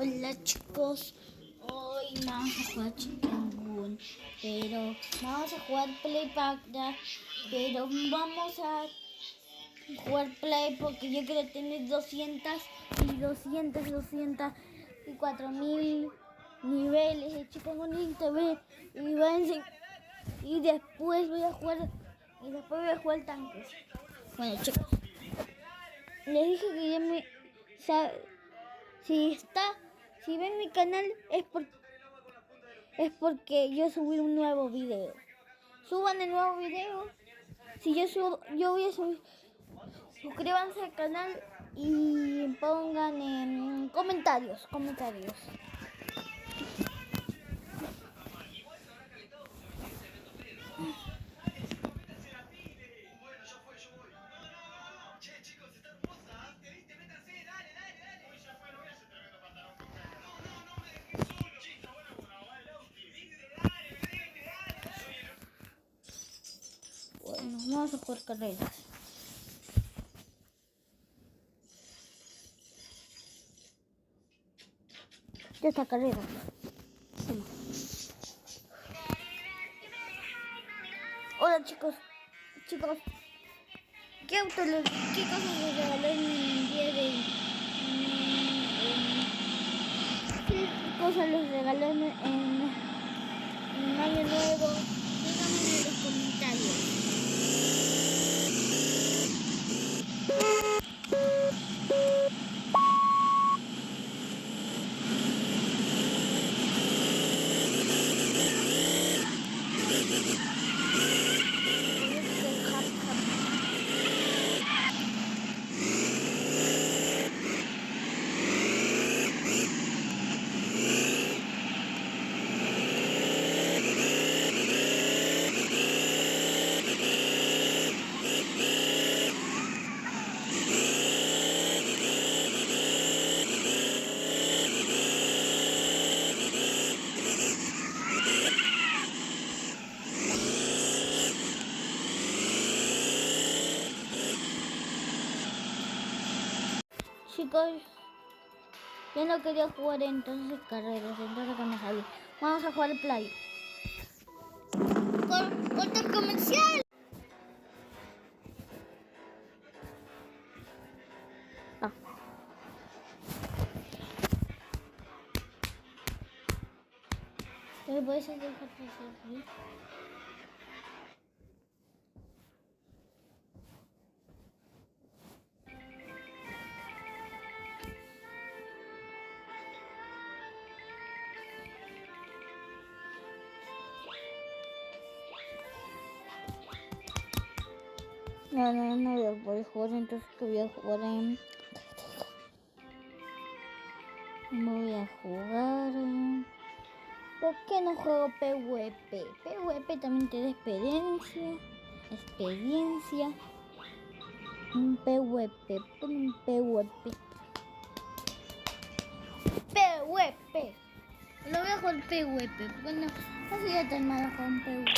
Hola chicos, hoy vamos a jugar Chicken Boom, pero vamos a jugar Play Pack, pero vamos a jugar Play porque yo quiero tener 200 y 4000 niveles de Chicken Boom TV y después voy a jugar tanques. Bueno chicos, les dije que ya me... Si ven mi canal es porque yo subí un nuevo video. Suban el nuevo video. Si yo voy a subir. Suscríbanse al canal y pongan en comentarios. Bueno, vamos a jugar carreras. Ya está carrera. Hola chicos. ¿Qué cosas les regalé en el día de ¿Qué cosas les regalé en Año Nuevo? Díganme en los comentarios. Chicos, yo no quería jugar entonces carreras, entonces que me salí. Vamos a jugar play. ¡Corta el comercial! Ah. ¿Te puedes dejar pasar aquí? No voy a poder jugar, entonces que voy a jugar en... ¿Por qué no juego PvP? PvP también te da experiencia. Un PvP, pon un PvP. PvP. Lo voy a jugar PvP, porque no sería tan malo con PvP.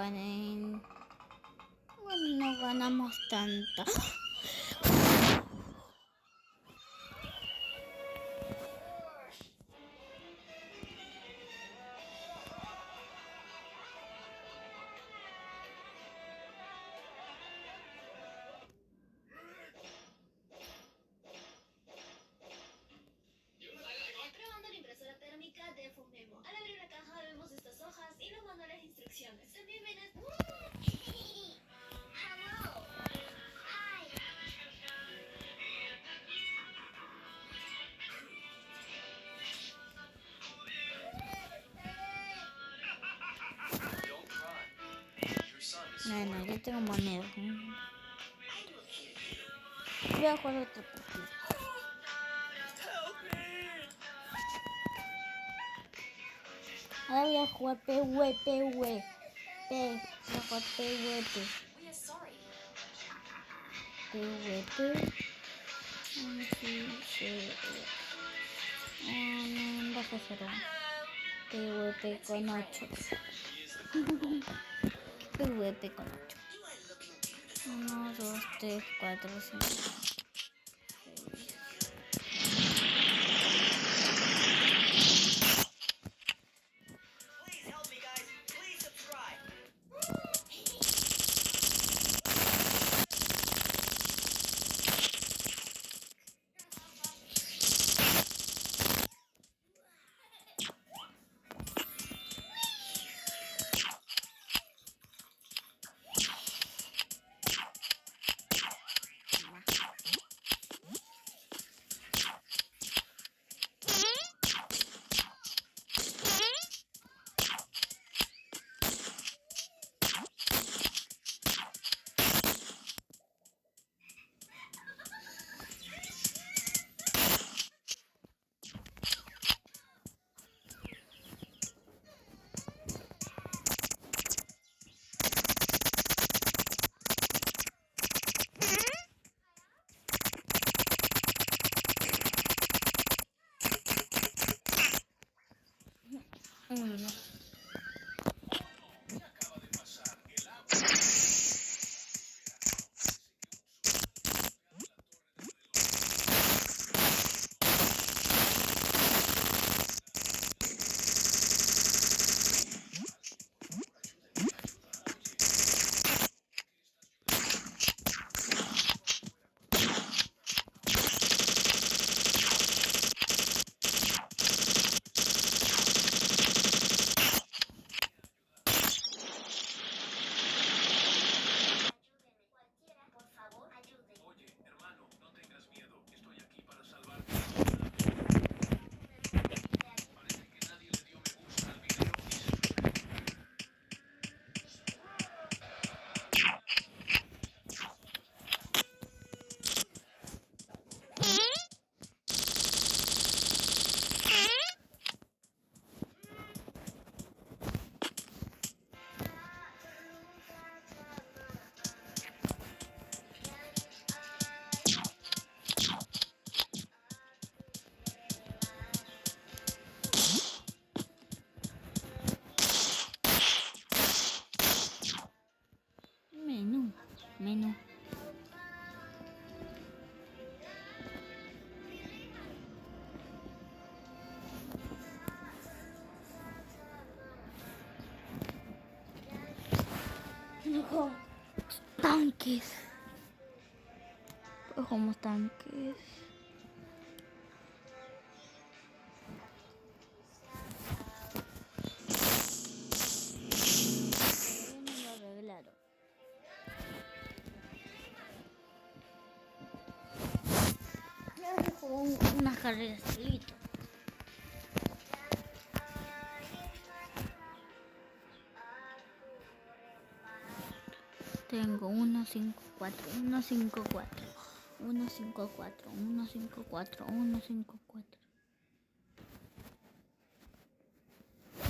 ganen. Bueno, no ganamos tanto. Probando la impresora térmica de Fumemo. Al abrir la caja vemos estas hojas y los manuales de instrucciones. También vienen... Bueno, yo tengo monedas. Voy a jugar otro partido. Ahora voy a jugar PvP. Voy a jugar PvP. PvP. Baja cero. PvP con 8. PvP con 8. 1, 2, 3, 4, 5, 6. Menú. Luego, tanques. Cogemos tanques. Me lo arreglaron. Unas carreras solito. Tengo 1, 5, 4, 1, 5, 4, 1, 5, 4, 1, 5, 4, 1, 5, 4,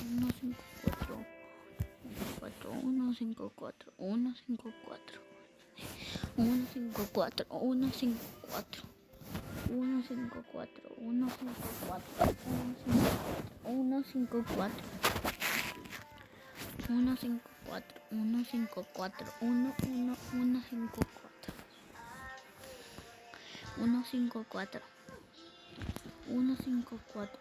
1, 5, 4, 4, 1, 5, 4, 1, 5, 4, 1, 5, 4, 1, 5, 4, 1, 5, 4, 1, 5, 4, 1, 5, 4, 1, 5, 4. 154, 154, 11154, 154, 154, 154,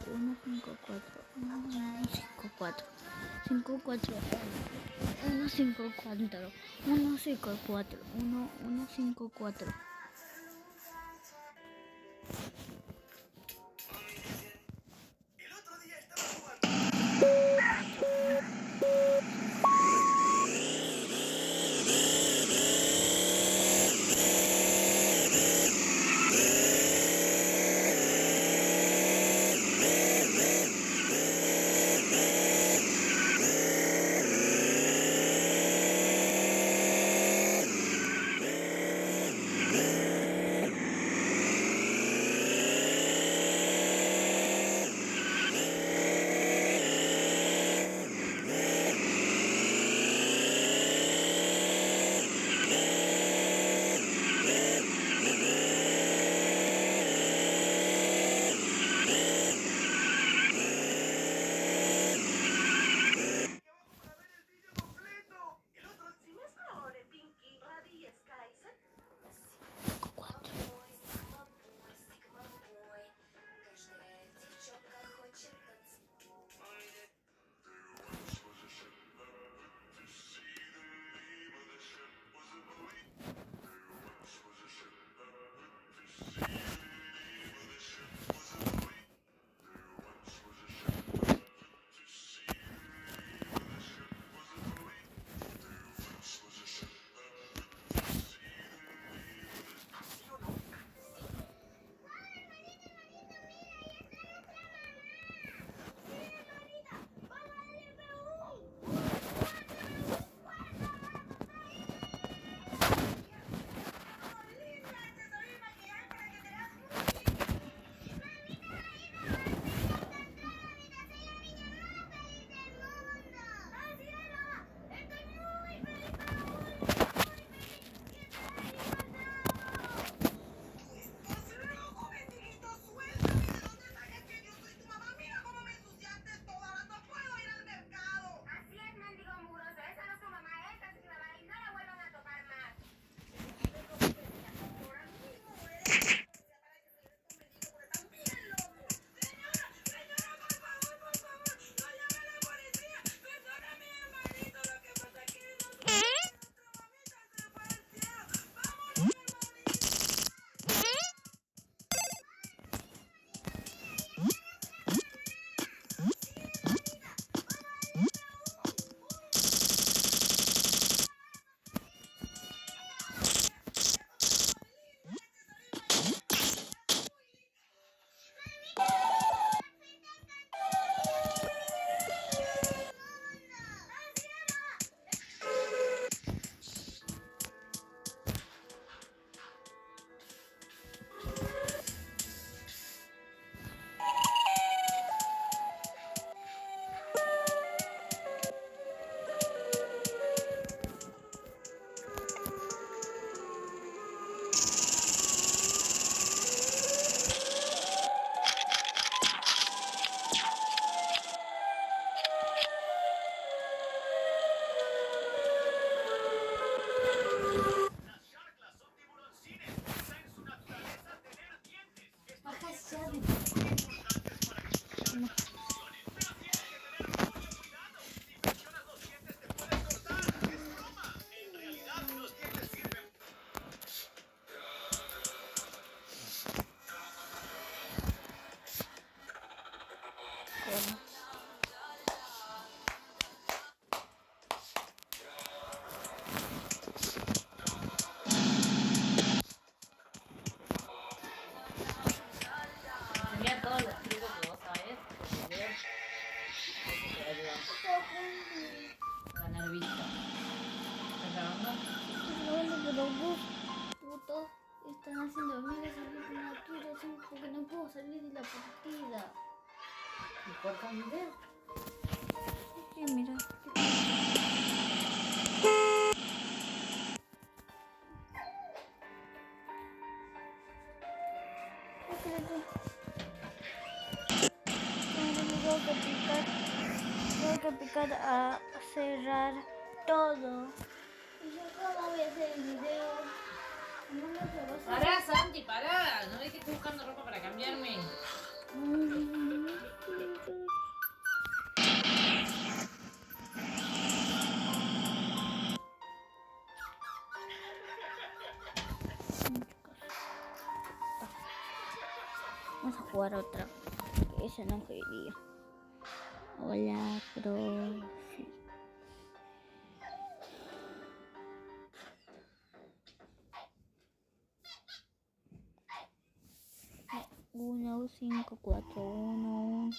154, 54, 154, 154, 154. Mira todos los trucos que vos sabés, porque ver eso te ayuda a ganar vista. ¿Estás grabando? No, pero vos, putos, están haciendo amigas salir de la tuya, porque no puedo salir de la partida. ¿Y corta un video? Sí, mira. Espérate. tengo que picar a cerrar todo. Y yo cómo voy a hacer el video. No me lo vas a Pará, Santi, pará. ¿No ves que estoy buscando ropa para cambiarme? Vamos a jugar otra. Que esa no quería. Hola, profe. 1, 5, 4, 1.